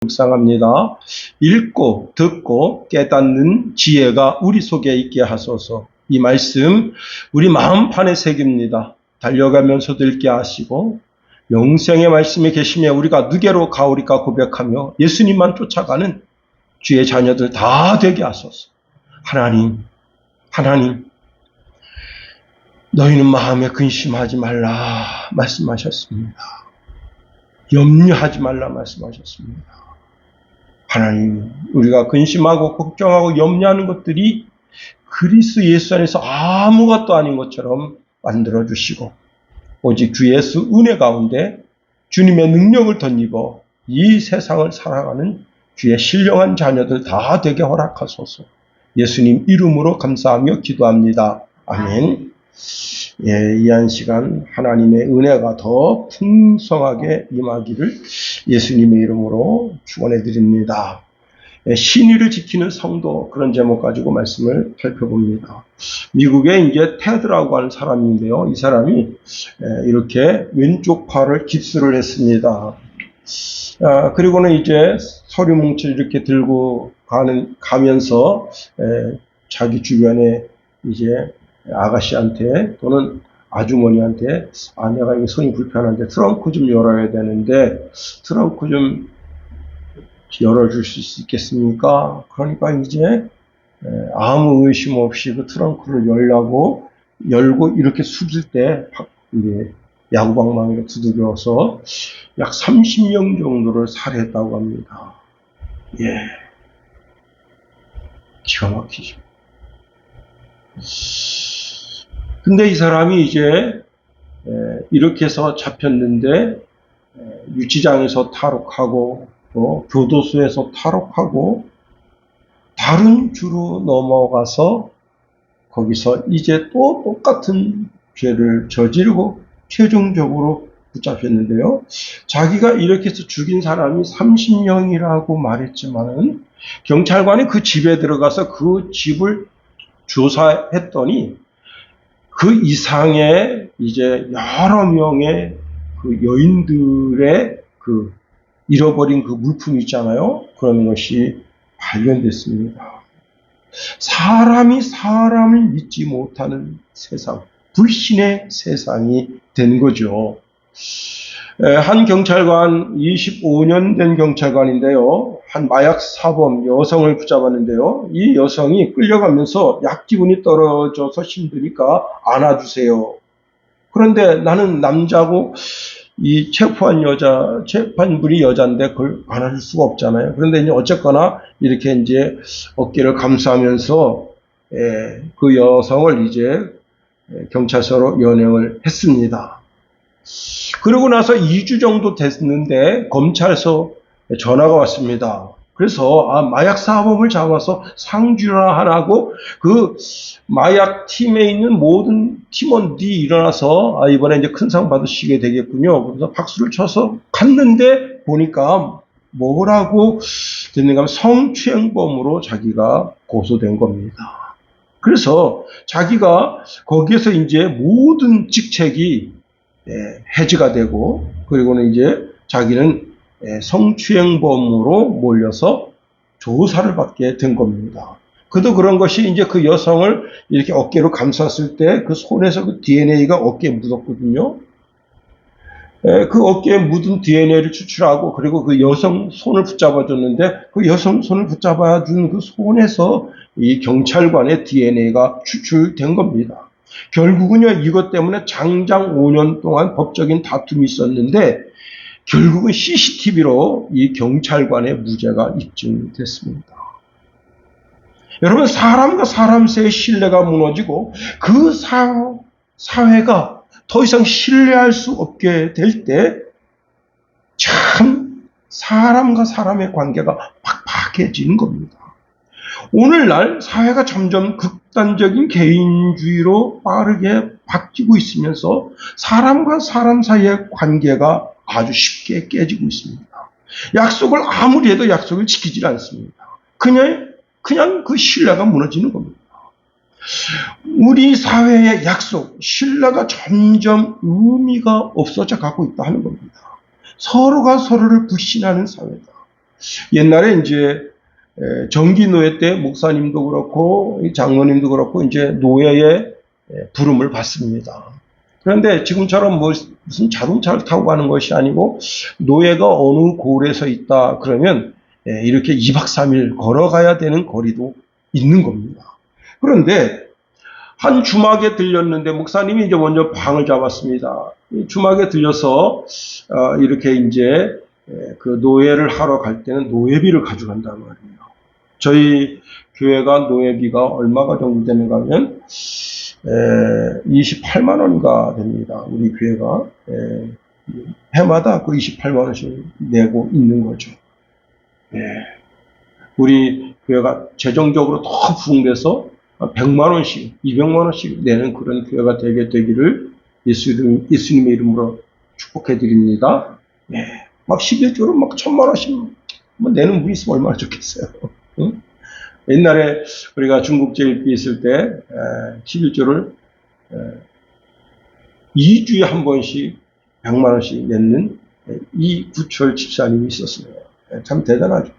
묵상합니다. 읽고 듣고 깨닫는 지혜가 우리 속에 있게 하소서. 이 말씀 우리 마음판에 새깁니다. 달려가면서도 읽게 하시고 영생의 말씀에 계시며 우리가 누게로 가오리까 고백하며 예수님만 쫓아가는 주의 자녀들 다 되게 하소서. 하나님 너희는 마음에 근심하지 말라 말씀하셨습니다. 염려하지 말라 말씀하셨습니다. 하나님, 우리가 근심하고 걱정하고 염려하는 것들이 그리스도 예수 안에서 아무것도 아닌 것처럼 만들어주시고 오직 주 예수 은혜 가운데 주님의 능력을 덧입어 이 세상을 살아가는 주의 신령한 자녀들 다 되게 허락하소서. 예수님 이름으로 감사하며 기도합니다. 아멘. 이 한 시간 하나님의 은혜가 더 풍성하게 임하기를 예수님의 이름으로 축원해 드립니다. 신의를 지키는 성도, 그런 제목 가지고 말씀을 살펴봅니다. 미국에 이제 테드라고 하는 사람인데요. 이 사람이 이렇게 왼쪽 팔을 깁스를 했습니다. 그리고는 이제 서류 뭉치를 이렇게 들고 가면서 자기 주변에 이제 아가씨한테 또는 아주머니한테 내가 이게 손이 불편한데 트렁크 좀 열어야 되는데 트렁크 좀 열어줄 수 있겠습니까? 그러니까 이제 아무 의심 없이 그 트렁크를 열고 이렇게 숙일 때 이제 야구방망이로 두들겨서 약 30명 정도를 살해했다고 합니다. 기가 막히죠. 근데 이 사람이 이제 이렇게 해서 잡혔는데 유치장에서 탈옥하고 또 교도소에서 탈옥하고 다른 주로 넘어가서 거기서 이제 또 똑같은 죄를 저지르고 최종적으로 붙잡혔는데요. 자기가 이렇게 해서 죽인 사람이 30명이라고 말했지만은 경찰관이 그 집에 들어가서 그 집을 조사했더니 그 이상의 이제 여러 명의 그 여인들의 그 잃어버린 그 물품이 있잖아요. 그런 것이 발견됐습니다. 사람이 사람을 믿지 못하는 세상, 불신의 세상이 된 거죠. 한 경찰관, 25년 된 경찰관인데요. 한 마약 사범 여성을 붙잡았는데요. 이 여성이 끌려가면서 약 기운이 떨어져서 힘드니까 안아주세요. 그런데 나는 남자고 이 재판분이 여자인데 그걸 안아줄 수가 없잖아요. 그런데 이제 어쨌거나 이렇게 이제 어깨를 감싸면서 그 여성을 이제 경찰서로 연행을 했습니다. 그러고 나서 2주 정도 됐는데 검찰서 전화가 왔습니다. 그래서 마약 사범을 잡아서 상주하라고 그 마약 팀에 있는 모든 팀원들이 일어나서 이번에 이제 큰 상 받으시게 되겠군요. 그래서 박수를 쳐서 갔는데 보니까 뭐라고 됐는가 하면 성추행범으로 자기가 고소된 겁니다. 그래서 자기가 거기에서 이제 모든 직책이 해지가 되고 그리고는 이제 자기는 성추행범으로 몰려서 조사를 받게 된 겁니다. 그도 그런 것이 이제 그 여성을 이렇게 어깨로 감쌌을 때 그 손에서 그 DNA가 어깨에 묻었거든요. 그 어깨에 묻은 DNA를 추출하고 그리고 그 여성 손을 붙잡아줬는데 그 여성 손을 붙잡아준 그 손에서 이 경찰관의 DNA가 추출된 겁니다. 결국은요, 이것 때문에 장장 5년 동안 법적인 다툼이 있었는데, 결국은 CCTV로 이 경찰관의 무죄가 입증됐습니다. 여러분, 사람과 사람 사이의 신뢰가 무너지고, 그 사회가 더 이상 신뢰할 수 없게 될 때, 참, 사람과 사람의 관계가 팍팍해지는 겁니다. 오늘날 사회가 점점 극단적인 개인주의로 빠르게 바뀌고 있으면서 사람과 사람 사이의 관계가 아주 쉽게 깨지고 있습니다. 약속을 아무리 해도 약속을 지키질 않습니다. 그냥 그 신뢰가 무너지는 겁니다. 우리 사회의 약속, 신뢰가 점점 의미가 없어져 가고 있다 하는 겁니다. 서로가 서로를 불신하는 사회다. 옛날에 이제 정기노예 때 목사님도 그렇고 장로님도 그렇고 이제 노예의 부름을 받습니다. 그런데 지금처럼 무슨 자동차를 타고 가는 것이 아니고 노예가 어느 고을에 서 있다 그러면 이렇게 2박 3일 걸어가야 되는 거리도 있는 겁니다. 그런데 한 주막에 들렸는데 목사님이 이제 먼저 방을 잡았습니다. 주막에 들려서 이렇게 이제 그 노예를 하러 갈 때는 노예비를 가져간단 말이에요. 저희 교회가 노예비가 얼마가 정도 되는가 하면 28만 원인가 됩니다. 우리 교회가 해마다 그 28만 원씩 내고 있는 거죠. 우리 교회가 재정적으로 더 부흥돼서 100만 원씩, 200만 원씩 내는 그런 교회가 되게 되기를 예수님의 이름으로 축복해 드립니다. 막 11조로 막 1000만 원씩 내는 분이 있으면 얼마나 좋겠어요. 응? 옛날에 우리가 중국 제일비 있을 때 11조를 2주에 한 번씩 100만 원씩 내는 이구철 집사님이 있었어요. 참 대단하죠.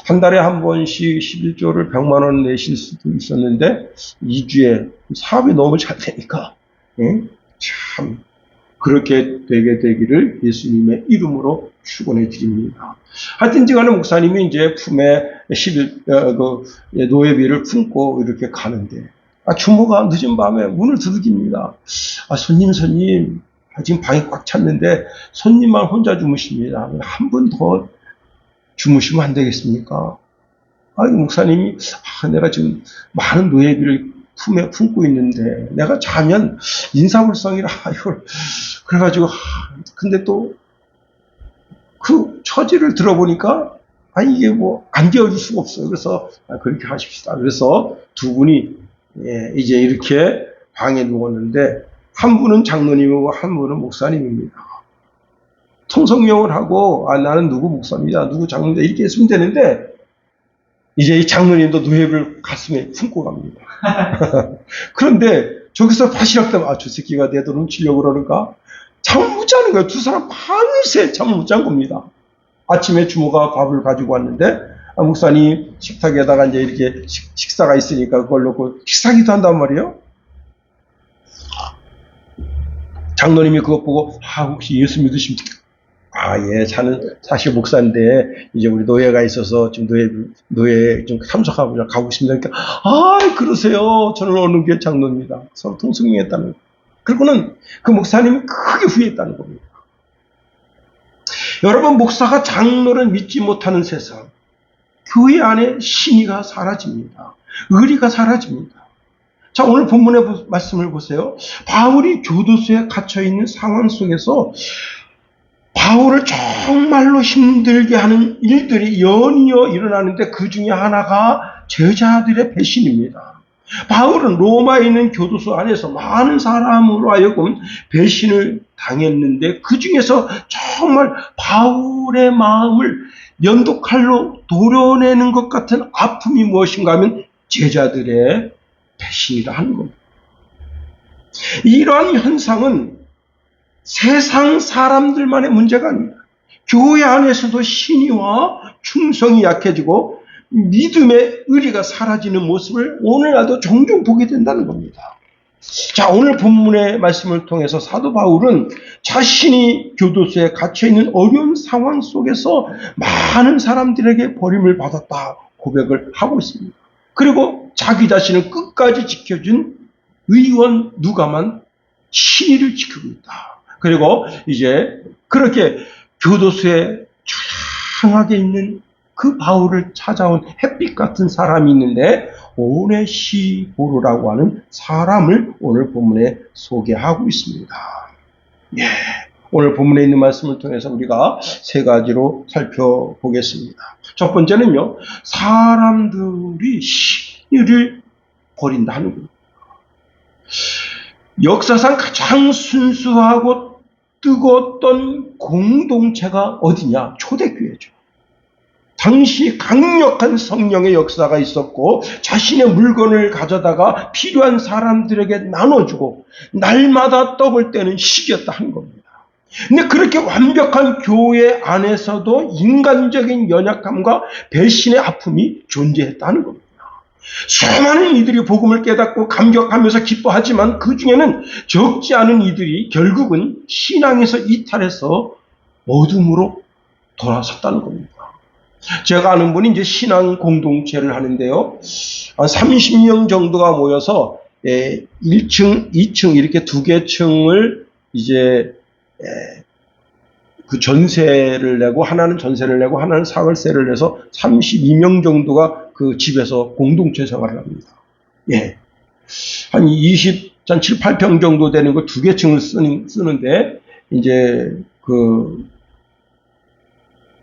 한 달에 한 번씩 11조를 100만 원 내실 수도 있었는데 2주에 사업이 너무 잘 되니까 참 그렇게 되게 되기를 예수님의 이름으로 축원해 드립니다. 하여튼 간에 목사님이 이제 품에 노예비를 품고 이렇게 가는데 주모가 늦은 밤에 문을 두들깁니다. 손님 지금 방이 꽉 찼는데 손님만 혼자 주무십니다. 한 분 더 주무시면 안 되겠습니까? 목사님이 내가 지금 많은 노예비를 품에 품고 있는데 내가 자면 인사불성이라 이걸 그래가지고 근데 또 그 처지를 들어보니까 이게 안 되어줄 수가 없어요. 그래서 그렇게 하십시다. 그래서 두 분이 이제 이렇게 방에 누웠는데 한 분은 장로님이고 한 분은 목사님입니다. 통성명을 하고 나는 누구 목사입니다. 누구 장로입니다. 이렇게 했으면 되는데 이제 이 장로님도 노예비를 가슴에 품고 갑니다. 그런데 저기서 바시락대면 저 새끼가 내 돈을 훔치려고 그러는가? 잠을 못 자는 거예요. 두 사람 밤새 잠을 못 잔 겁니다. 아침에 주모가 밥을 가지고 왔는데 목사님 식탁에다가 이제 이렇게 식사가 있으니까 그걸 놓고 식사기도 한단 말이에요. 장로님이 그것 보고 혹시 예수 믿으십니까? 예, 저는 사실 목사인데 이제 우리 노예가 있어서 지금 노예 좀 참석하고 가고 있습니다. 그러니까 그러세요. 저는 어느 교회 장로입니다. 서로 통성명했다는 거. 그리고는 그 목사님이 크게 후회했다는 겁니다. 여러분, 목사가 장로를 믿지 못하는 세상, 교회 안에 신의가 사라집니다. 의리가 사라집니다. 자, 오늘 본문의 말씀을 보세요. 바울이 교도소에 갇혀있는 상황 속에서 바울을 정말로 힘들게 하는 일들이 연이어 일어나는데 그 중에 하나가 제자들의 배신입니다. 바울은 로마에 있는 교도소 안에서 많은 사람으로 하여금 배신을 당했는데 그 중에서 정말 바울의 마음을 연도칼로 도려내는 것 같은 아픔이 무엇인가 하면 제자들의 배신이라 하는 겁니다. 이러한 현상은 세상 사람들만의 문제가 아닙니다. 교회 안에서도 신의와 충성이 약해지고 믿음의 의리가 사라지는 모습을 오늘날도 종종 보게 된다는 겁니다. 자, 오늘 본문의 말씀을 통해서 사도 바울은 자신이 교도소에 갇혀있는 어려운 상황 속에서 많은 사람들에게 버림을 받았다 고백을 하고 있습니다. 그리고 자기 자신을 끝까지 지켜준 의원 누가만 신의를 지키고 있다. 그리고 이제 그렇게 교도소에 조용하게 있는 그 바울을 찾아온 햇빛 같은 사람이 있는데 오네시보르라고 하는 사람을 오늘 본문에 소개하고 있습니다. 오늘 본문에 있는 말씀을 통해서 우리가 세 가지로 살펴보겠습니다. 첫 번째는요, 사람들이 신의를 버린다 하는 겁니다. 역사상 가장 순수하고 뜨거웠던 공동체가 어디냐? 초대교회죠. 당시 강력한 성령의 역사가 있었고 자신의 물건을 가져다가 필요한 사람들에게 나눠주고 날마다 떡을 떼는 시기였다 하는 겁니다. 근데 그렇게 완벽한 교회 안에서도 인간적인 연약함과 배신의 아픔이 존재했다는 겁니다. 수많은 이들이 복음을 깨닫고 감격하면서 기뻐하지만 그 중에는 적지 않은 이들이 결국은 신앙에서 이탈해서 어둠으로 돌아섰다는 겁니다. 제가 아는 분이 이제 신앙 공동체를 하는데요. 한 30명 정도가 모여서 1층, 2층 이렇게 두 개 층을 이제 그 전세를 내고 하나는 전세를 내고 하나는 사월세를 내서 32명 정도가 그 집에서 공동체 생활을 합니다. 예. 한 7, 8평 정도 되는 거 두 개 층을 쓰는데 이제 그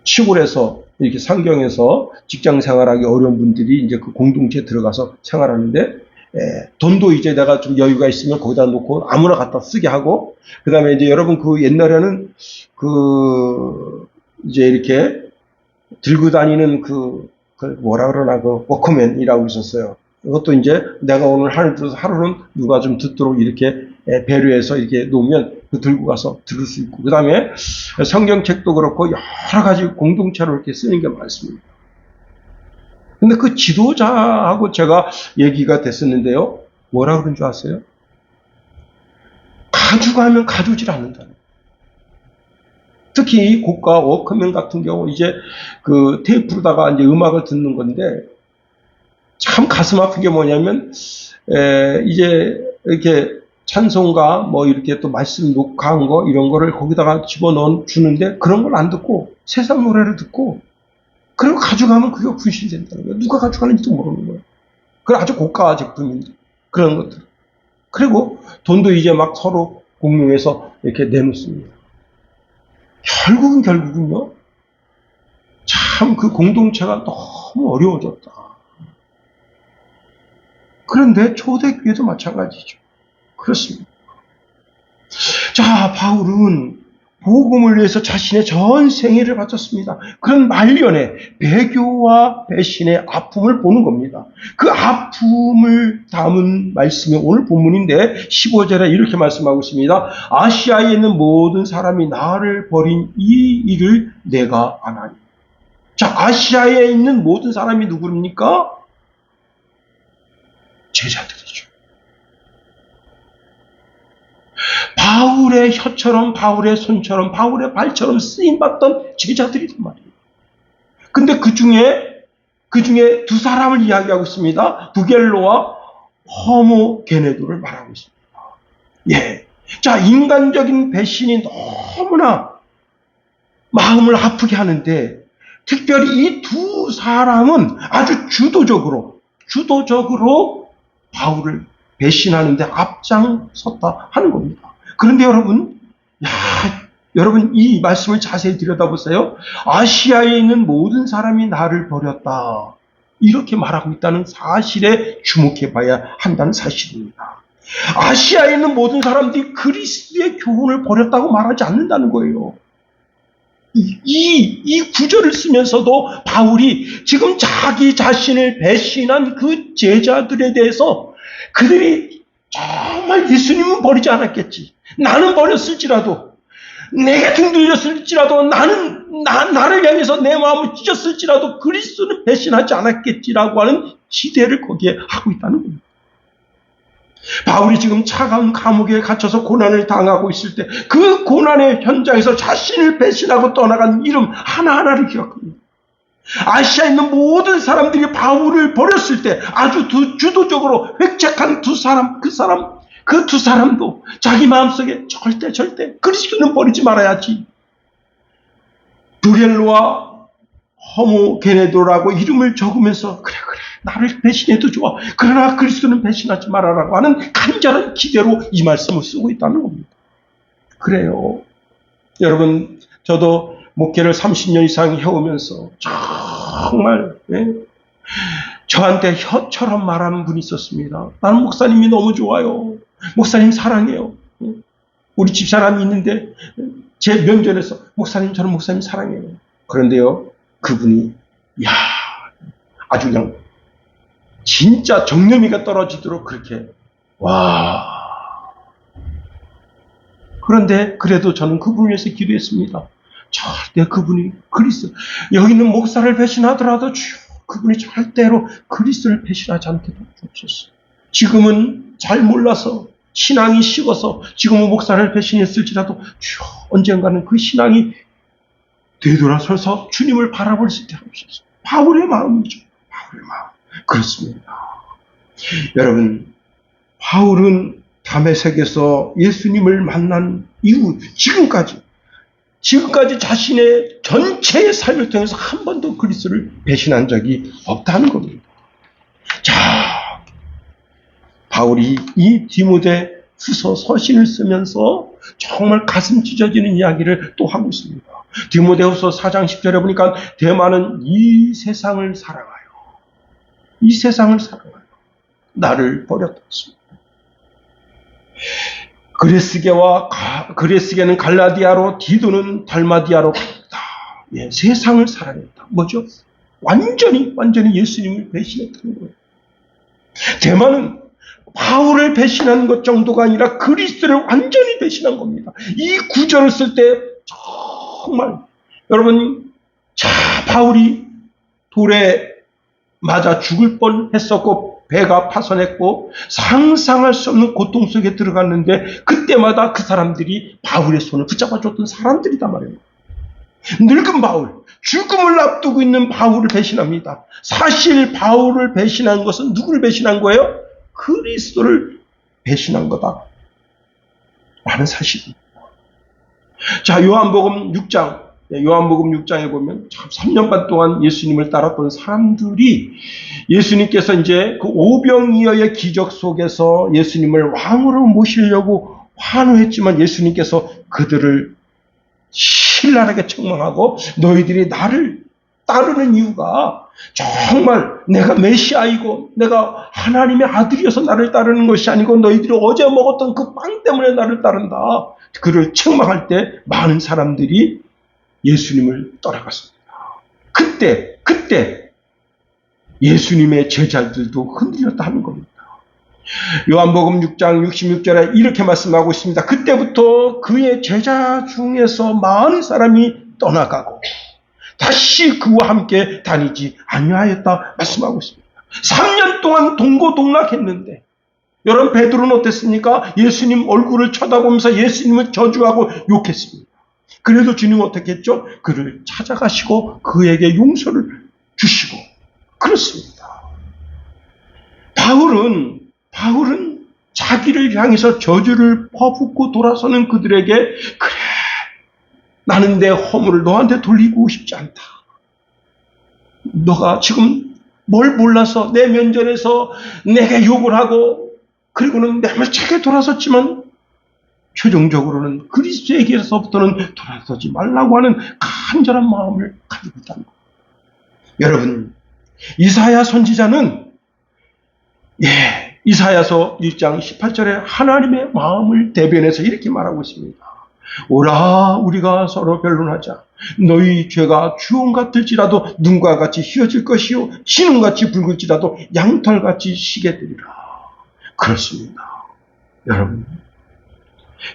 시골에서 이렇게 상경에서 직장 생활하기 어려운 분들이 이제 그 공동체에 들어가서 생활하는데 돈도 이제 내가 좀 여유가 있으면 거기다 놓고 아무나 갖다 쓰게 하고, 그 다음에 이제 여러분 그 옛날에는 그 이제 이렇게 들고 다니는 그 뭐라 그러나 그 워크맨이라고 있었어요. 그것도 이제 내가 오늘 하늘 들어서 하루는 누가 좀 듣도록 이렇게 배려해서 이렇게 놓으면 그 들고 가서 들을 수 있고, 그 다음에 성경책도 그렇고 여러 가지 공동체로 이렇게 쓰는 게 많습니다. 근데 그 지도자하고 제가 얘기가 됐었는데요. 뭐라 그런 줄 아세요? 가져가면 가져오질 않는다는. 특히 고가 워크맨 같은 경우 이제 그 테이프로다가 이제 음악을 듣는 건데 참 가슴 아픈 게 뭐냐면 이제 이렇게 찬송가 뭐 이렇게 또 말씀 녹화한 거 이런 거를 거기다가 집어넣어 주는데 그런 걸 안 듣고 세상 노래를 듣고 그리고 가져가면 그게 분실된다는 거예요. 누가 가져가는지도 모르는 거예요. 그건 아주 고가 제품인데 그런 것들. 그리고 돈도 이제 막 서로 공유해서 이렇게 내놓습니다. 결국은요. 참 그 공동체가 너무 어려워졌다. 그런데 초대교회도 마찬가지죠. 그렇습니다. 자, 바울은 복음을 위해서 자신의 전 생애를 바쳤습니다. 그런 말년에 배교와 배신의 아픔을 보는 겁니다. 그 아픔을 담은 말씀이 오늘 본문인데 15절에 이렇게 말씀하고 있습니다. 아시아에 있는 모든 사람이 나를 버린 이 일을 내가 아나니. 자, 아시아에 있는 모든 사람이 누구입니까? 제자들이죠. 바울의 혀처럼, 바울의 손처럼, 바울의 발처럼 쓰임받던 제자들이란 말이에요. 근데 그 중에 두 사람을 이야기하고 있습니다. 부겔로와 허모게네도를 말하고 있습니다. 예. 자, 인간적인 배신이 너무나 마음을 아프게 하는데, 특별히 이 두 사람은 아주 주도적으로 바울을 배신하는데 앞장섰다 하는 겁니다. 그런데 여러분 이 말씀을 자세히 들여다보세요. 아시아에 있는 모든 사람이 나를 버렸다. 이렇게 말하고 있다는 사실에 주목해 봐야 한다는 사실입니다. 아시아에 있는 모든 사람들이 그리스도의 교훈을 버렸다고 말하지 않는다는 거예요. 이 구절을 쓰면서도 바울이 지금 자기 자신을 배신한 그 제자들에 대해서 그들이 정말 예수님은 버리지 않았겠지. 나는 버렸을지라도, 내게 등 돌렸을지라도, 나를 향해서 내 마음을 찢었을지라도 그리스도는 배신하지 않았겠지라고 하는 기대를 거기에 하고 있다는 겁니다. 바울이 지금 차가운 감옥에 갇혀서 고난을 당하고 있을 때 그 고난의 현장에서 자신을 배신하고 떠나간 이름 하나하나를 기억합니다. 아시아에 있는 모든 사람들이 바울을 버렸을 때 아주 주도적으로 획책한 그 두 사람도 자기 마음속에 절대 그리스도는 버리지 말아야지. 부겔로와 허모게네도라고 이름을 적으면서 그래 나를 배신해도 좋아. 그러나 그리스도는 배신하지 말아라고 하는 간절한 기대로 이 말씀을 쓰고 있다는 겁니다. 그래요. 여러분, 저도 목회를 30년 이상 해오면서 정말 저한테 혀처럼 말하는 분이 있었습니다. 나는 목사님이 너무 좋아요. 목사님 사랑해요. 우리 집사람이 있는데 제 면전에서 목사님, 저는 목사님 사랑해요. 그런데요, 그분이 아주 그냥 진짜 정념이가 떨어지도록 그렇게 그런데 그래도 저는 그분을 위해서 기도했습니다. 절대 그분이 그리스도, 여기 있는 목사를 배신하더라도 주여 그분이 절대로 그리스도를 배신하지 않게 도와주옵소서. 지금은 잘 몰라서 신앙이 식어서 지금은 목사를 배신했을지라도 주여 언젠가는 그 신앙이 되돌아서서 주님을 바라볼 수 있게 하옵소서. 바울의 마음이죠. 바울의 마음. 그렇습니다. 여러분, 바울은 다메섹에서 예수님을 만난 이후 지금까지 자신의 전체의 삶을 통해서 한 번도 그리스도를 배신한 적이 없다는 겁니다. 자, 바울이 이 디모데 후서 서신을 쓰면서 정말 가슴 찢어지는 이야기를 또 하고 있습니다. 디모데후서 4장 10절에 보니까 데마는 이 세상을 사랑하여 나를 버렸다 했습니다. 그레스게는 갈라디아로, 디도는 달마디아로 갔다. 예, 세상을 사랑했다. 뭐죠? 완전히 예수님을 배신했다는 거예요. 데마는 바울을 배신한 것 정도가 아니라 그리스도를 완전히 배신한 겁니다. 이 구절을 쓸 때 정말 여러분, 바울이 돌에 맞아 죽을 뻔했었고 배가 파손했고 상상할 수 없는 고통 속에 들어갔는데 그때마다 그 사람들이 바울의 손을 붙잡아줬던 사람들이단 말이에요. 늙은 바울, 죽음을 앞두고 있는 바울을 배신합니다. 사실 바울을 배신한 것은 누구를 배신한 거예요? 그리스도를 배신한 거다 라는 사실입니다. 자, 요한복음 6장에 보면 참 3년 반 동안 예수님을 따랐던 사람들이 예수님께서 이제 그 오병이어의 기적 속에서 예수님을 왕으로 모시려고 환호했지만 예수님께서 그들을 신랄하게 책망하고 너희들이 나를 따르는 이유가 정말 내가 메시아이고 내가 하나님의 아들이어서 나를 따르는 것이 아니고 너희들이 어제 먹었던 그 빵 때문에 나를 따른다. 그를 책망할 때 많은 사람들이 예수님을 떠나갔습니다. 그때 예수님의 제자들도 흔들렸다 하는 겁니다. 요한복음 6장 66절에 이렇게 말씀하고 있습니다. 그때부터 그의 제자 중에서 많은 사람이 떠나가고 다시 그와 함께 다니지 아니하였다 말씀하고 있습니다. 3년 동안 동고동락했는데 여러분, 베드로는 어땠습니까? 예수님 얼굴을 쳐다보면서 예수님을 저주하고 욕했습니다. 그래도 주님은 어떻게 했죠? 그를 찾아가시고 그에게 용서를 주시고 그렇습니다. 바울은 자기를 향해서 저주를 퍼붓고 돌아서는 그들에게 그래, 나는 내 허물을 너한테 돌리고 싶지 않다. 너가 지금 뭘 몰라서 내 면전에서 내게 욕을 하고 그리고는 내 말차게 돌아섰지만 최종적으로는 그리스도에게서부터는 돌아서지 말라고 하는 간절한 마음을 가지고 있다는 거예요. 여러분, 이사야 선지자는 이사야서 1장 18절에 하나님의 마음을 대변해서 이렇게 말하고 있습니다. 오라, 우리가 서로 변론하자. 너희 죄가 주홍 같을지라도 눈과 같이 휘어질 것이요 신음같이 붉을지라도 양털같이 시게 되리라. 그렇습니다. 여러분,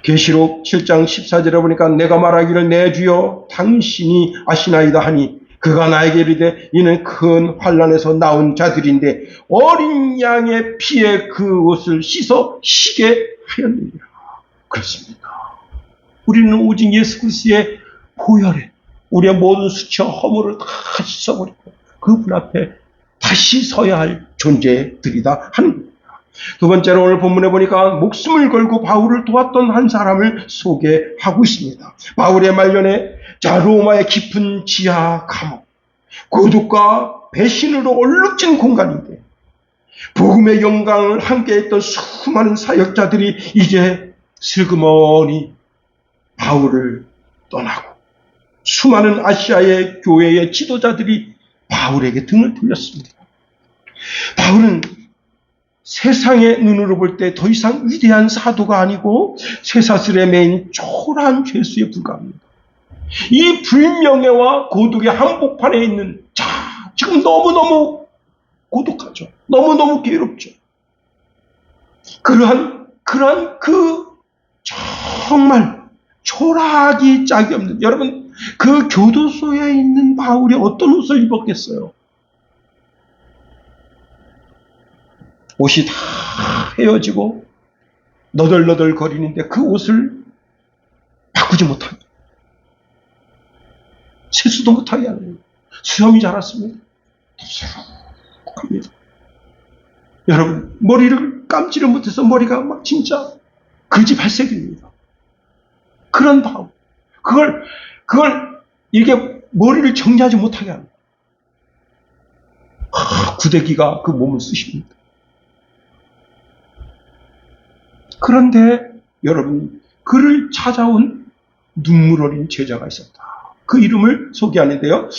계시록 7장 14절에 보니까 내가 말하기를 내 주여 당신이 아시나이다 하니 그가 나에게 이르되 이는 큰 환난에서 나온 자들인데 어린 양의 피에 그 옷을 씻어 시게 하였느니라. 그렇습니다. 우리는 오직 예수 그리스도의 보혈에 우리의 모든 수치와 허물을 다 씻어버리고 그분 앞에 다시 서야 할 존재들이다 하는 겁니다. 두 번째로 오늘 본문에 보니까 목숨을 걸고 바울을 도왔던 한 사람을 소개하고 있습니다. 바울의 말년에 로마의 깊은 지하 감옥, 고독과 배신으로 얼룩진 공간인데 복음의 영광을 함께했던 수많은 사역자들이 이제 슬그머니 바울을 떠나고 수많은 아시아의 교회의 지도자들이 바울에게 등을 돌렸습니다. 바울은 세상의 눈으로 볼 때 더 이상 위대한 사도가 아니고 쇠사슬에 매인 초라한 죄수에 불과합니다. 이 불명예와 고독의 한복판에 있는 지금 너무너무 고독하죠. 너무너무 괴롭죠. 그러한 그 정말 초라하기 짝이 없는, 여러분, 그 교도소에 있는 바울이 어떤 옷을 입었겠어요? 옷이 다 헤어지고 너덜너덜 거리는데 그 옷을 바꾸지 못하게, 세수도 못하게 하는 거예요. 수염이 자랐습니다. 합니다. 여러분, 머리를 감지를 못해서 머리가 막 진짜 거지발색입니다. 그런 바울. 그걸 이게 머리를 정리하지 못하게 합니다. 구데기가 그 몸을 쑤십니다. 그런데 여러분, 그를 찾아온 눈물 어린 제자가 있었다. 그 이름을 소개하는데요.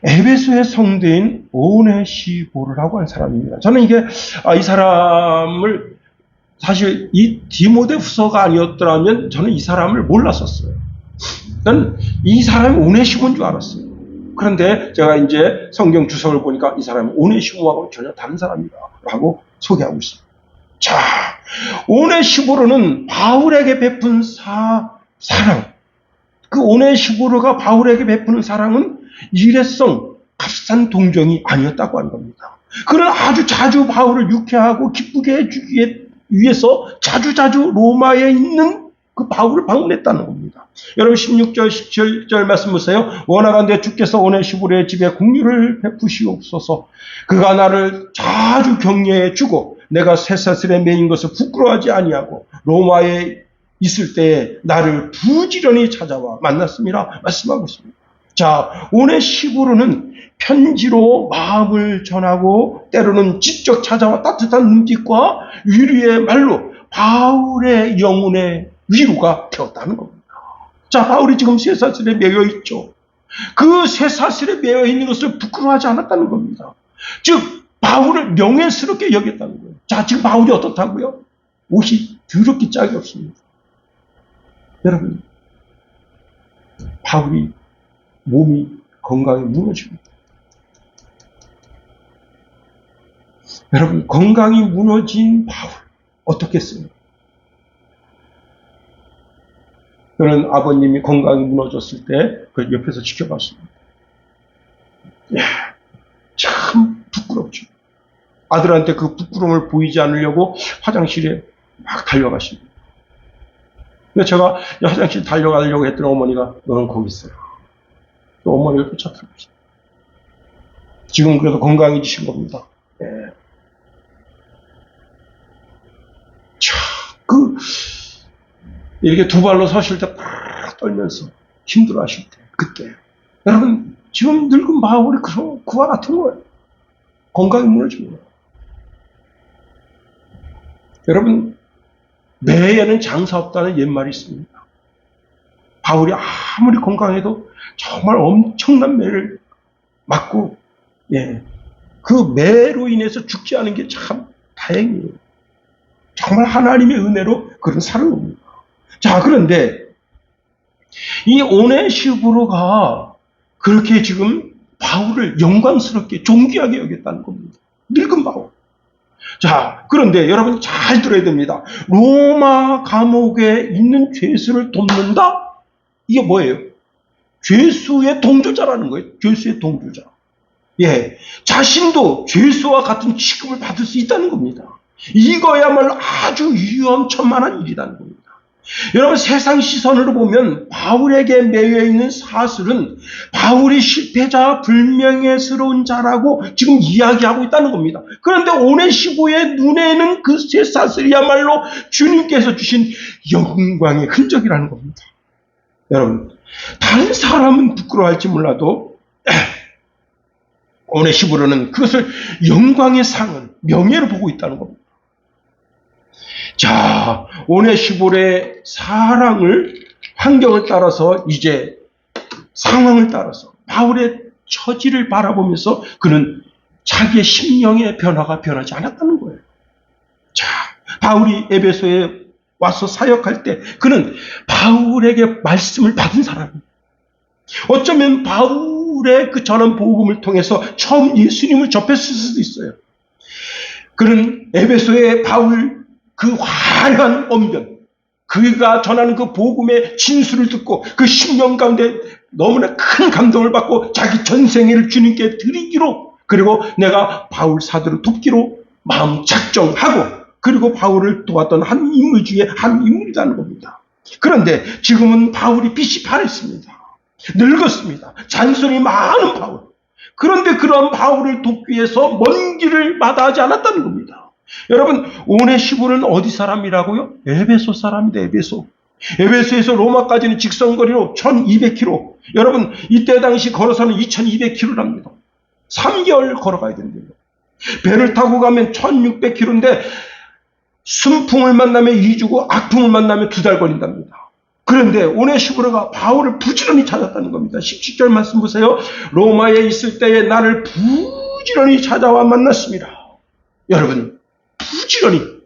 에베소의 성도인 오네시보르라고 하는 사람입니다. 저는 이 사람을 사실 이 디모데후서가 아니었더라면 저는 이 사람을 몰랐었어요. 저는 이 사람이 오네시모인 줄 알았어요. 그런데 제가 이제 성경 주석을 보니까 이 사람은 오네시모하고 전혀 다른 사람이다 라고 소개하고 있습니다. 자, 오네시보르는 바울에게 베푼 사랑, 그 오네시보르가 바울에게 베푸는 사랑은 일회성, 값싼 동정이 아니었다고 하는 겁니다. 그는 아주 자주 바울을 유쾌하고 기쁘게 해주기 위해서 자주자주 로마에 있는 그 바울을 방문했다는 겁니다. 여러분 16절, 17절 말씀 보세요. 원하건대 주께서 오네시보르의 집에 긍휼을 베푸시옵소서. 그가 나를 자주 격려해 주고 내가 쇠사슬에 매인 것을 부끄러워하지 아니하고 로마에 있을 때에 나를 부지런히 찾아와 만났습니다. 말씀하고 있습니다. 자, 오네시보르는 편지로 마음을 전하고 때로는 직접 찾아와 따뜻한 눈빛과 위로의 말로 바울의 영혼의 위로가 되었다는 겁니다. 자, 바울이 지금 쇠사슬에 매여 있죠. 그 쇠사슬에 매여 있는 것을 부끄러워하지 않았다는 겁니다. 즉 바울을 명예스럽게 여겼다는 거예요. 자, 지금 바울이 어떻다고요? 옷이 더럽게 짝이 없습니다. 여러분, 바울이 몸이 건강에 무너집니다. 여러분, 건강이 무너진 바울 어떻겠어요? 저는 아버님이 건강이 무너졌을 때 그 옆에서 지켜봤습니다. 이야, 참 부끄럽죠. 아들한테 그 부끄러움을 보이지 않으려고 화장실에 막 달려가십니다. 근데 제가 화장실 달려가려고 했더니 어머니가 너는 거기 있어요. 어머니를 쫓아들고 있어요. 지금 그래도 건강해지신 겁니다. 네. 이렇게 두 발로 서실 때 팍 떨면서 힘들어 하실 때, 그때. 여러분, 지금 늙은 바울이 그와 같은 거예요. 건강이 무너지는 거예요. 여러분, 매에는 장사 없다는 옛말이 있습니다. 바울이 아무리 건강해도 정말 엄청난 매를 맞고, 그 매로 인해서 죽지 않은 게 참 다행이에요. 정말 하나님의 은혜로 그런 살은 겁니다. 자, 그런데 이 오네시보르가 그렇게 지금 바울을 영광스럽게 존귀하게 여겼다는 겁니다. 늙은 바울. 자, 그런데 여러분 잘 들어야 됩니다. 로마 감옥에 있는 죄수를 돕는다? 이게 뭐예요? 죄수의 동조자라는 거예요. 죄수의 동조자. 자신도 죄수와 같은 취급을 받을 수 있다는 겁니다. 이거야말로 아주 위험천만한 일이라는 겁니다. 여러분, 세상 시선으로 보면 바울에게 매여 있는 사슬은 바울이 실패자, 불명예스러운 자라고 지금 이야기하고 있다는 겁니다. 그런데 오네시보의 눈에는 그 쇠사슬이야말로 주님께서 주신 영광의 흔적이라는 겁니다. 여러분, 다른 사람은 부끄러워할지 몰라도 오네시보르는 그것을 영광의 상은, 명예로 보고 있다는 겁니다. 자, 오네시보르의 사랑을, 환경을 따라서 이제 상황을 따라서 바울의 처지를 바라보면서 그는 자기의 심령의 변화가 변하지 않았다는 거예요. 자, 바울이 에베소에 와서 사역할 때 그는 바울에게 말씀을 받은 사람입니다. 어쩌면 바울의 그 전한 복음을 통해서 처음 예수님을 접했을 수도 있어요. 그는 에베소의 바울 그 화려한 언변, 그가 전하는 그 복음의 진술을 듣고 그 심령 가운데 너무나 큰 감동을 받고 자기 전생애를 주님께 드리기로, 그리고 내가 바울 사도를 돕기로 마음 작정하고, 그리고 바울을 도왔던 한 인물 중에 한 인물이라는 겁니다. 그런데 지금은 바울이 빛이 바랬습니다. 늙었습니다. 잔손이 많은 바울. 그런데 그런 바울을 돕기 위해서 먼 길을 마다하지 않았다는 겁니다. 여러분, 오네시모는 어디 사람이라고요? 에베소 사람입니다. 에베소에서 로마까지는 직선거리로 1200km. 여러분, 이때 당시 걸어서는 2200km랍니다. 3개월 걸어가야 된대요. 배를 타고 가면 1600km인데 순풍을 만나면 2주고 악풍을 만나면 2달 걸린답니다. 그런데 오네시모가 바울을 부지런히 찾았다는 겁니다. 17절 말씀 보세요. 로마에 있을 때에 나를 부지런히 찾아와 만났습니다. 여러분, 부지런히.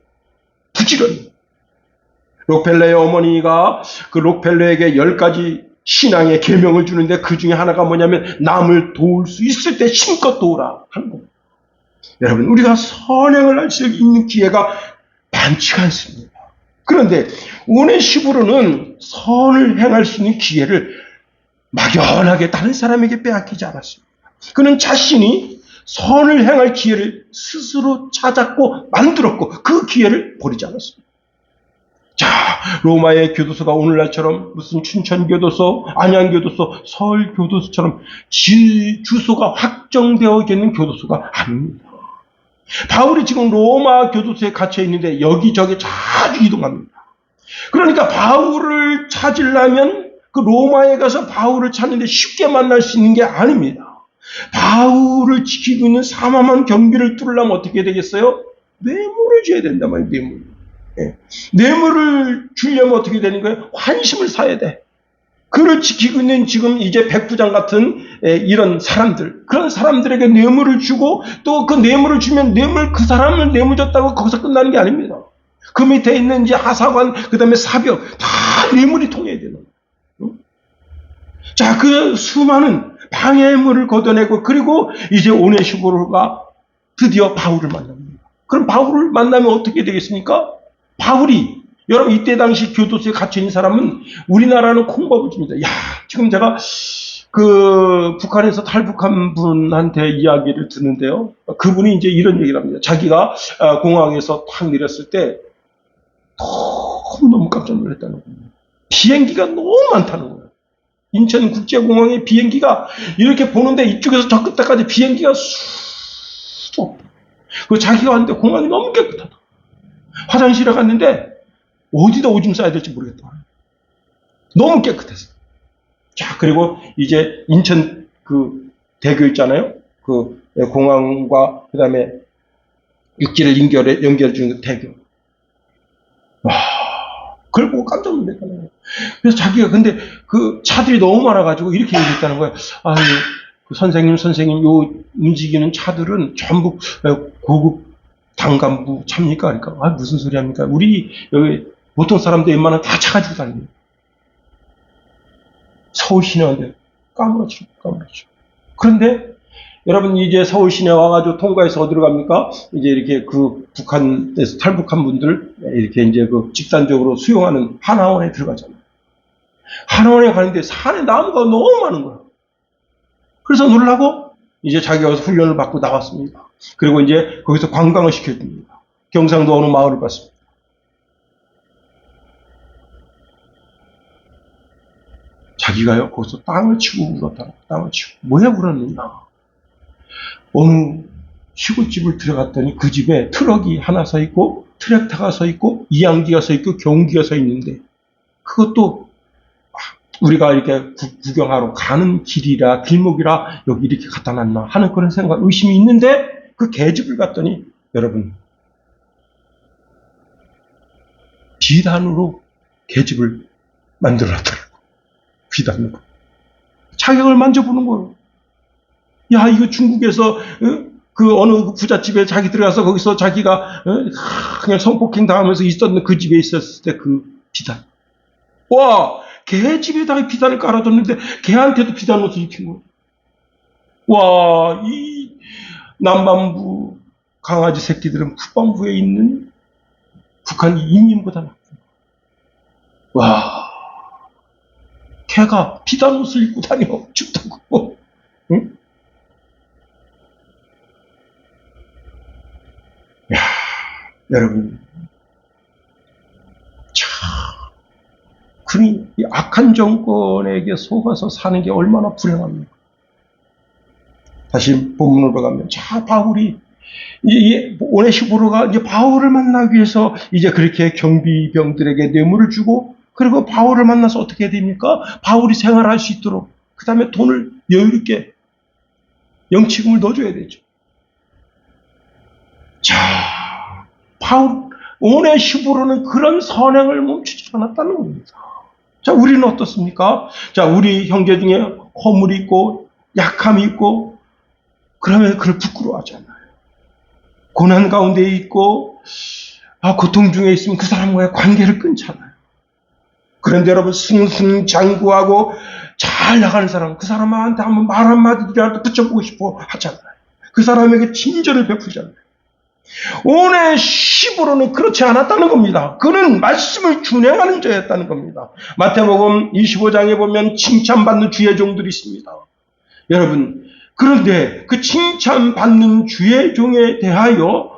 록펠러의 어머니가 그 록펠러에게 10가지 신앙의 계명을 주는데 그 중에 하나가 뭐냐면 남을 도울 수 있을 때 힘껏 도우라 하는 겁니다. 여러분, 우리가 선행을 할 수 있는 기회가 많지가 않습니다. 그런데 오네시모로는 선을 행할 수 있는 기회를 막연하게 다른 사람에게 빼앗기지 않았습니다. 그는 자신이 선을 행할 기회를 스스로 찾았고 만들었고 그 기회를 버리지 않았습니다. 자, 로마의 교도소가 오늘날처럼 무슨 춘천교도소, 안양교도소, 서울교도소처럼 주소가 확정되어 있는 교도소가 아닙니다. 바울이 지금 로마 교도소에 갇혀 있는데 여기저기 자주 이동합니다. 그러니까 바울을 찾으려면 그 로마에 가서 바울을 찾는데 쉽게 만날 수 있는 게 아닙니다. 바울을 지키고 있는 사마만 경비를 뚫으려면 어떻게 되겠어요? 뇌물을 줘야 된다 말이에요. 뇌물. 뇌물을 주려면 어떻게 되는 거예요? 환심을 사야 돼. 그를 지키고 있는 지금 이제 백부장 같은 이런 사람들, 그런 사람들에게 뇌물을 주고 또 그 뇌물을 주면 그 사람을 뇌물 줬다고 거기서 끝나는 게 아닙니다. 그 밑에 있는 이제 하사관, 그 다음에 사병, 다 뇌물이 통해야 되는 거예요. 자, 그 수많은 방해물을 걷어내고, 그리고 이제 오네시모로가 드디어 바울을 만납니다. 그럼 바울을 만나면 어떻게 되겠습니까? 바울이, 여러분, 이때 당시 교도소에 갇혀있는 사람은 우리나라는 콩밥을 줍니다. 야, 지금 제가 그 북한에서 탈북한 분한테 이야기를 듣는데요. 그분이 이제 이런 얘기를 합니다. 자기가 공항에서 탁 내렸을 때 너무 깜짝 놀랐다는 거예요. 비행기가 너무 많다는 거예요. 인천국제공항에 비행기가 이렇게 보는데 이쪽에서 저 끝까지 비행기가 수도 없다. 그 자기가 왔는데 공항이 너무 깨끗하다. 화장실에 갔는데 어디다 오줌 싸야 될지 모르겠다. 너무 깨끗했어. 자, 그리고 이제 인천 그 대교 있잖아요. 그 공항과 그 다음에 육지를 연결해 주는 그 대교. 와, 그걸 보고 깜짝 놀랐잖아요. 그래서 자기가 근데 그 차들이 너무 많아가지고 이렇게 얘기했다는 거예요. 아, 그 선생님, 요 움직이는 차들은 전부 고급 당간부 차입니까? 그러니까, 아, 무슨 소리 합니까? 우리 여기 보통 사람들 웬만하면 다 차 가지고 다니는. 서울 시내인데 까무러치고. 그런데 여러분, 이제 서울 시내 와가지고 통과해서 어디로 갑니까? 이제 이렇게 그 북한에서 탈북한 분들 이렇게 이제 그 집단적으로 수용하는 하나원에 들어가잖아요. 하나원에 가는데 산에 나무가 너무 많은 거예요. 그래서 놀라고 이제 자기가 훈련을 받고 나왔습니다. 그리고 이제 거기서 관광을 시켜줍니다. 경상도 어느 마을을 갔습니다. 자기가요, 거기서 땅을 치고 울었다. 땅을 치고. 왜 울었느냐? 어느 시골집을 들어갔더니 그 집에 트럭이 하나 서 있고, 트랙터가 서 있고, 이양기가 서 있고, 경기가 서 있는데, 그것도 우리가 이렇게 구경하러 가는 길이라, 길목이라 여기 이렇게 갖다 놨나 하는 그런 생각, 의심이 있는데, 그 계집을 갔더니, 여러분, 비단으로 계집을 만들어 놨더라고. 비단으로. 자격을 만져보는 거예요. 야, 이거 중국에서 그 어느 부잣집에 자기 들어가서 거기서 자기가 그냥 성폭행 당하면서 있었는 그 집에 있었을 때 그 비단. 와, 개 집에다가 비단을 깔아줬는데 개한테도 비단 옷을 입힌 거예요. 와, 이 남반부 강아지 새끼들은 국방부에 있는 북한 인민보다 나쁜 거예요. 와, 걔가 비단 옷을 입고 다녀. 춥다고. 응? 야, 여러분. 참, 그니 이 악한 정권에게 속아서 사는 게 얼마나 불행합니까? 다시 본문으로 가면, 자, 바울이, 이 오네시보로가 이제 바울을 만나기 위해서 이제 그렇게 경비병들에게 뇌물을 주고, 그리고 바울을 만나서 어떻게 해야 됩니까? 바울이 생활할 수 있도록, 그 다음에 돈을 여유롭게 영치금을 넣어줘야 되죠. 자, 오네시보로는 그런 선행을 멈추지 않았다는 겁니다. 자, 우리는 어떻습니까? 자, 우리 형제 중에 허물이 있고, 약함이 있고, 그러면 그걸 부끄러워하잖아요. 고난 가운데 있고, 고통 중에 있으면 그 사람과의 관계를 끊잖아요. 그런데 여러분, 승승장구하고 잘 나가는 사람, 그 사람한테 한번 말 한마디라도 붙여보고 싶어 하잖아요. 그 사람에게 친절을 베풀잖아요. 오네시보로는 그렇지 않았다는 겁니다. 그는 말씀을 준행하는 자였다는 겁니다. 마태복음 25장에 보면 칭찬받는 주의 종들이 있습니다. 여러분, 그런데 그 칭찬받는 주의 종에 대하여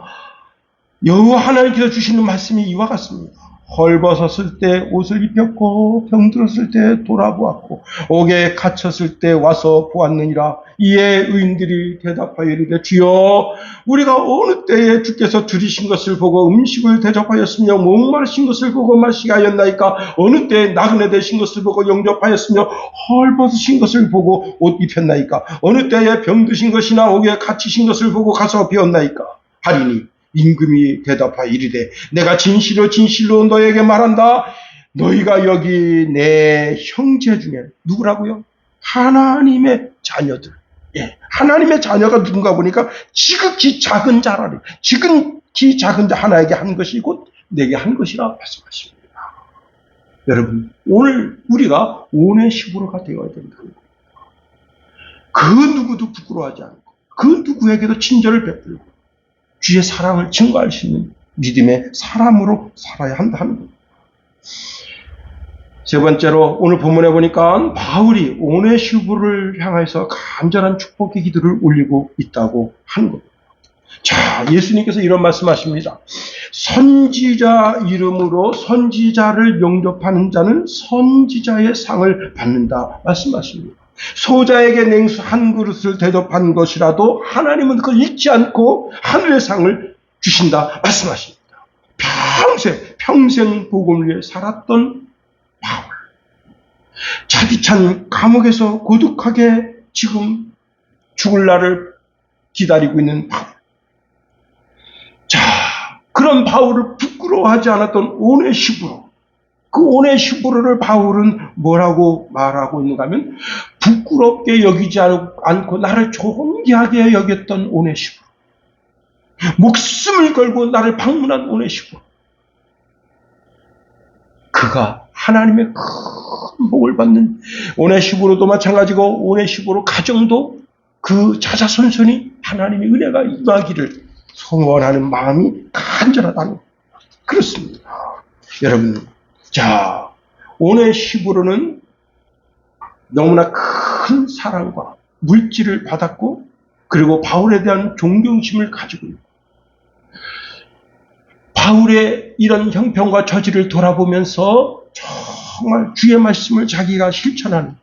여호와 하나님께서 주시는 말씀이 이와 같습니다. 헐벗었을 때 옷을 입혔고 병들었을 때 돌아보았고 옥에 갇혔을 때 와서 보았느니라. 이에 의인들이 대답하여 이르되 주여 우리가 어느 때에 주께서 들이신 것을 보고 음식을 대접하였으며 목마르신 것을 보고 마시게 하였나이까. 어느 때에 나그네 되신 것을 보고 영접하였으며 헐벗으신 것을 보고 옷 입혔나이까. 어느 때에 병드신 것이나 옥에 갇히신 것을 보고 가서 배웠나이까 하리니 임금이 대답하여 이르되 내가 진실로 진실로 너에게 말한다. 너희가 여기 내 형제 중에 누구라고요? 하나님의 자녀들. 예, 하나님의 자녀가 누군가 보니까 지극히 작은 자라리. 지극히 작은 자 하나에게 한 것이 곧 내게 한 것이라 말씀하십니다. 여러분, 오늘 우리가 오네시보로가 되어야 된다는 겁니다. 그 누구도 부끄러워하지 않고 그 누구에게도 친절을 베풀고 주의 사랑을 증거할 수 있는 믿음의 사람으로 살아야 한다는 겁니다. 세 번째로 오늘 본문에 보니까 바울이 오네시보를 향해서 간절한 축복의 기도를 올리고 있다고 하는 겁니다. 자, 예수님께서 이런 말씀하십니다. 선지자 이름으로 선지자를 영접하는 자는 선지자의 상을 받는다 말씀하십니다. 소자에게 냉수 한 그릇을 대접한 것이라도 하나님은 그걸 잊지 않고 하늘의 상을 주신다 말씀하십니다. 평생 복음을 위해 살았던 바울. 자기찬 감옥에서 고독하게 지금 죽을 날을 기다리고 있는 바울. 자, 그런 바울을 부끄러워하지 않았던 오네시보로. 그 오네시보로를 바울은 뭐라고 말하고 있는가 하면 부끄럽게 여기지 않고 나를 존귀하게 여겼던 오네시보로. 목숨을 걸고 나를 방문한 오네시보로. 그가 하나님의 큰 복을 받는 오네시보로도 마찬가지고 오네시보로 가정도 그 자자손손이 하나님의 은혜가 임하기를 소원하는 마음이 간절하다는 그렇습니다. 여러분, 자, 오네시보로는 너무나 큰 사랑과 물질을 받았고 그리고 바울에 대한 존경심을 가지고 있고 바울의 이런 형편과 처지를 돌아보면서 정말 주의 말씀을 자기가 실천하는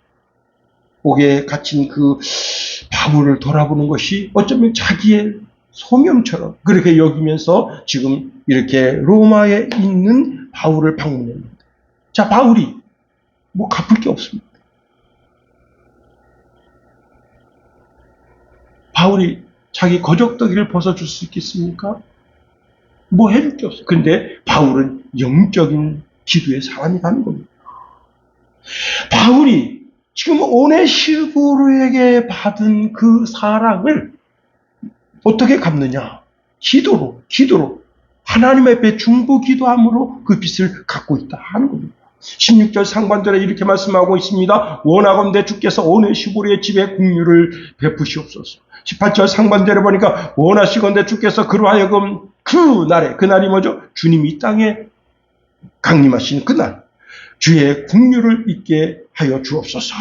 옥에 갇힌 그 바울을 돌아보는 것이 어쩌면 자기의 소명처럼 그렇게 여기면서 지금 이렇게 로마에 있는 바울을 방문했는데, 자, 바울이 뭐 갚을 게 없습니다. 바울이 자기 거적더기를 벗어줄 수 있겠습니까? 뭐 해줄 게 없어요. 근데 바울은 영적인 기도의 사람이라는 겁니다. 바울이 지금 오네시보로에게 받은 그 사랑을 어떻게 갚느냐? 기도로 하나님 앞에 중보 기도함으로 그 빚을 갚고 있다 하는 겁니다. 16절 상반절에 이렇게 말씀하고 있습니다. 원하건대 주께서 오네시보로의 집에 긍휼을 베푸시옵소서. 18절 상반절에 보니까 원하시건대 주께서 그로 하여금 그날이 뭐죠? 주님이 이 땅에 강림하시는 그날, 주의 긍휼을 있게 하여 주옵소서.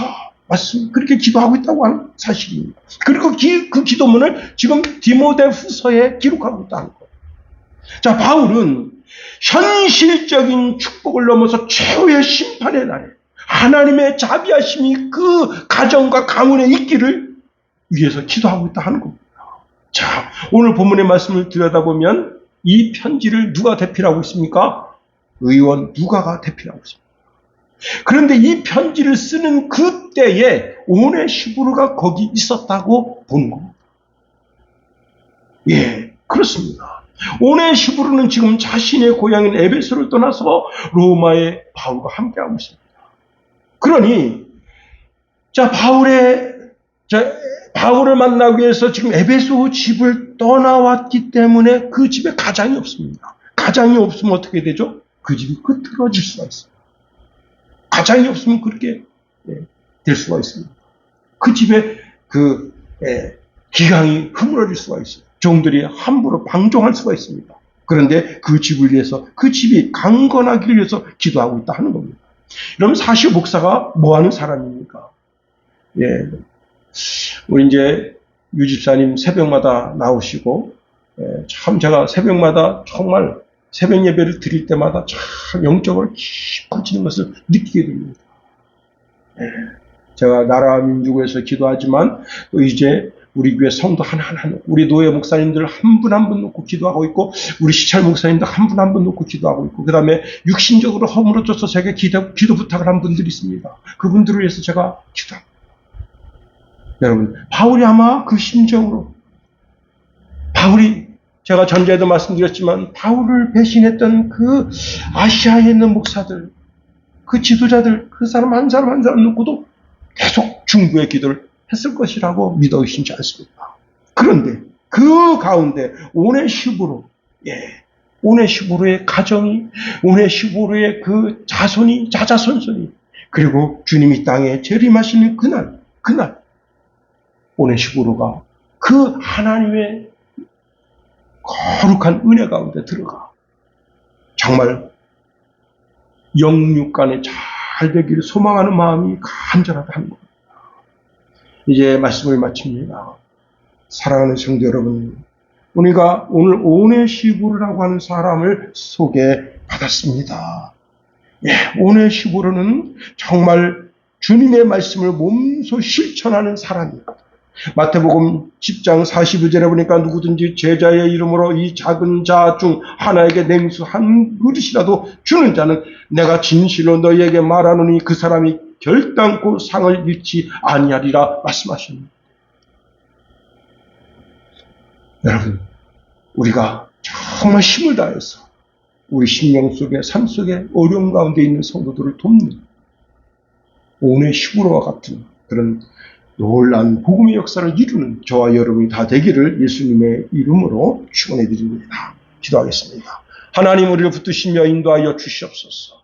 맞습니다. 그렇게 기도하고 있다고 하는 사실입니다. 그리고 그 기도문을 지금 디모데후서에 기록하고 있다는 거예요. 자, 바울은 현실적인 축복을 넘어서 최후의 심판의 날에 하나님의 자비하심이 그 가정과 가문에 있기를 위해서 기도하고 있다 하는 겁니다. 자, 오늘 본문의 말씀을 들여다보면 이 편지를 누가 대필하고 있습니까? 의원 누가가 대필하고 있습니다. 그런데 이 편지를 쓰는 그때에 오네시부르가 거기 있었다고 보는 겁니다. 예, 그렇습니다. 오네시부르는 지금 자신의 고향인 에베소를 떠나서 로마의 바울과 함께하고 있습니다. 그러니 바울을 만나기 위해서 지금 에베소 집을 떠나왔기 때문에 그 집에 가장이 없습니다. 가장이 없으면 어떻게 되죠? 그 집이 흐트러질 수가 있습니다. 가장이 없으면 그렇게 될 수가 있습니다. 그 집에 기강이 흐물어질 수가 있어요. 종들이 함부로 방종할 수가 있습니다. 그런데 그 집을 위해서, 그 집이 강건하기를 위해서 기도하고 있다 하는 겁니다. 그럼 사실 목사가 뭐 하는 사람입니까? 예. 우리 이제 유집사님 새벽마다 나오시고, 참 제가 새벽마다 정말 새벽 예배를 드릴 때마다 참 영적으로 깊어지는 것을 느끼게 됩니다. 제가 나라와 민족에서 기도하지만 또 이제 우리 교회 성도 하나하나, 우리 노예 목사님들 한 분 한 분 놓고 기도하고 있고, 우리 시찰 목사님들 한 분 한 분 놓고 기도하고 있고, 그 다음에 육신적으로 허물어져서 제가 기도 부탁을 한 분들이 있습니다. 그분들을 위해서 제가 기도합니다. 여러분, 바울이 아마 그 심정으로, 제가 전제에도 말씀드렸지만 바울을 배신했던 그 아시아에 있는 목사들, 그 지도자들, 그 사람 한 사람 한 사람 놓고도 계속 중보의 기도를 했을 것이라고 믿어 의심치 않습니다. 그런데 그 가운데 오네시부로의 가정이, 오네시부로의 그 자자손손이, 그리고 주님이 땅에 재림하시는 그날 오네시부로가 그 하나님의 거룩한 은혜 가운데 들어가 정말 영육간에 잘 되기를 소망하는 마음이 간절하다 하는 겁니다. 이제 말씀을 마칩니다. 사랑하는 성도 여러분, 우리가 오늘 오네시부르라고 하는 사람을 소개받았습니다. 오네시부르는 정말 주님의 말씀을 몸소 실천하는 사람입니다. 마태복음 10장 42절에 보니까 누구든지 제자의 이름으로 이 작은 자 중 하나에게 냉수 한 그릇이라도 주는 자는 내가 진실로 너희에게 말하노니 그 사람이 결단코 상을 잃지 아니하리라 말씀하십니다. 여러분, 우리가 정말 힘을 다해서 우리 심령 속에, 삶 속에 어려움 가운데 있는 성도들을 돕는 오네시부로와 같은 그런 놀라운 복음의 역사를 이루는 저와 여러분이 다 되기를 예수님의 이름으로 축원해 드립니다. 기도하겠습니다. 하나님, 우리를 붙드시며 인도하여 주시옵소서.